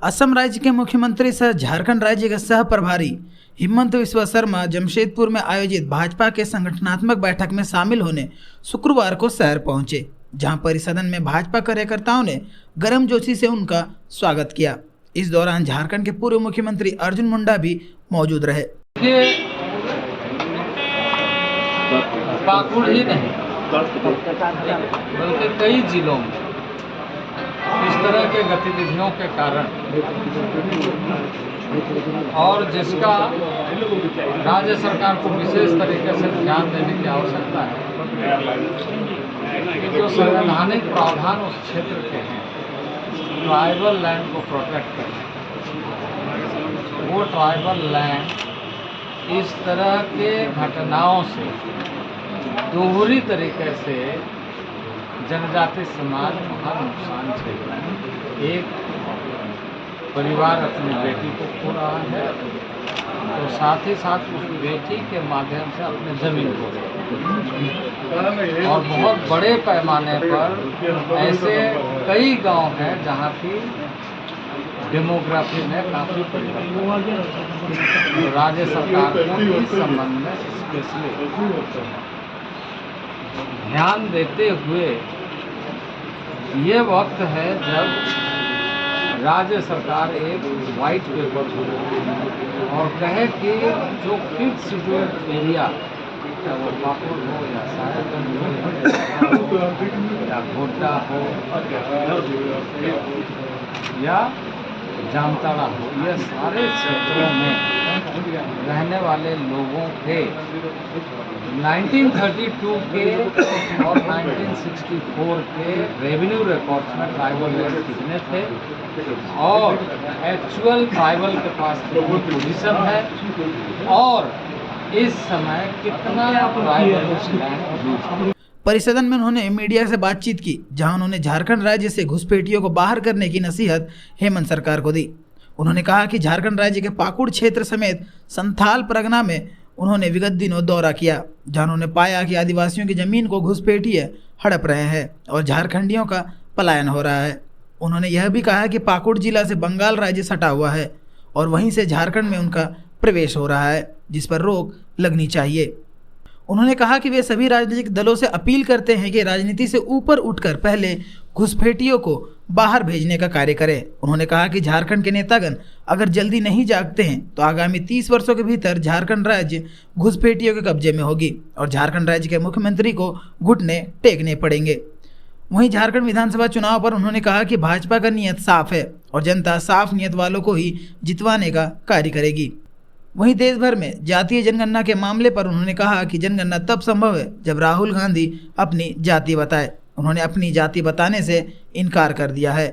असम राज्य के मुख्यमंत्री सह झारखंड राज्य के सह प्रभारी हिमंत बिस्वा शर्मा जमशेदपुर में आयोजित भाजपा के संगठनात्मक बैठक में शामिल होने शुक्रवार को शहर पहुंचे, जहां परिसदन में भाजपा कार्यकर्ताओं ने गर्मजोशी से उनका स्वागत किया। इस दौरान झारखंड के पूर्व मुख्यमंत्री अर्जुन मुंडा भी मौजूद रहे। पाकुड़ ही नहीं बल्कि कई जिलों में इस तरह के गतिविधियों के कारण और जिसका राज्य सरकार को विशेष तरीके से ध्यान देने की आवश्यकता है कि जो संवैधानिक प्रावधान उस क्षेत्र के हैं, ट्राइबल लैंड को प्रोटेक्ट करें। वो ट्राइबल लैंड इस तरह के घटनाओं से दोहरी तरीके से जनजाति समाज बहुत नुकसान झेल। एक परिवार अपनी बेटी को खो रहा है तो साथ ही साथ उस बेटी के माध्यम से अपने जमीन खो रहे हैं। और बहुत बड़े पैमाने पर ऐसे कई गांव हैं जहां की डेमोग्राफी में काफ़ी परिवर्तन। तो राज्य सरकार को इस संबंध में स्पेशली ध्यान देते हुए ये वक्त है जब राज्य सरकार एक वाइट पेपर छोड़े और कहे कि जो 5th शेड्यूल्ड एरिया, चाहे वो पाकुड़ हो या साहेबगंज हो या गोड्डा हो या जामताड़ा हो, ये सारे क्षेत्रों में रहने वाले लोगों के 1932 के और 1964 के रेवेन्यू रिकॉर्ड्स में ट्राइबल लैंड कितने थे और एक्चुअल ट्राइबल के पास कितनी पोजीशन है और इस समय कितना ट्राइबल लैंड यूज। परिसदन में उन्होंने मीडिया से बातचीत की, जहां उन्होंने झारखंड राज्य से घुसपैठियों को बाहर करने की नसीहत हेमंत सरकार को दी। उन्होंने कहा कि झारखंड राज्य के पाकुड़ क्षेत्र समेत संथाल परगना में उन्होंने विगत दिनों दौरा किया, जहां उन्होंने पाया कि आदिवासियों की जमीन को घुसपैठिए हड़प रहे हैं और झारखंडियों का पलायन हो रहा है। उन्होंने यह भी कहा कि पाकुड़ जिला से बंगाल राज्य सटा हुआ है और वहीं से झारखंड में उनका प्रवेश हो रहा है, जिस पर रोक लगनी चाहिए। उन्होंने कहा कि वे सभी राजनीतिक दलों से अपील करते हैं कि राजनीति से ऊपर उठकर पहले घुसपैठियों को बाहर भेजने का कार्य करें। उन्होंने कहा कि झारखंड के नेतागण अगर जल्दी नहीं जागते हैं तो आगामी 30 वर्षों के भीतर झारखंड राज्य घुसपैठियों के कब्जे में होगी और झारखंड राज्य के मुख्यमंत्री को घुटने टेकने पड़ेंगे। वहीं झारखंड विधानसभा चुनाव पर उन्होंने कहा कि भाजपा का नियत साफ है और जनता साफ नियत वालों को ही जितवाने का कार्य करेगी। वहीं देश भर में जातीय जनगणना के मामले पर उन्होंने कहा कि जनगणना तब संभव है जब राहुल गांधी अपनी जाति बताए। उन्होंने अपनी जाति बताने से इनकार कर दिया है।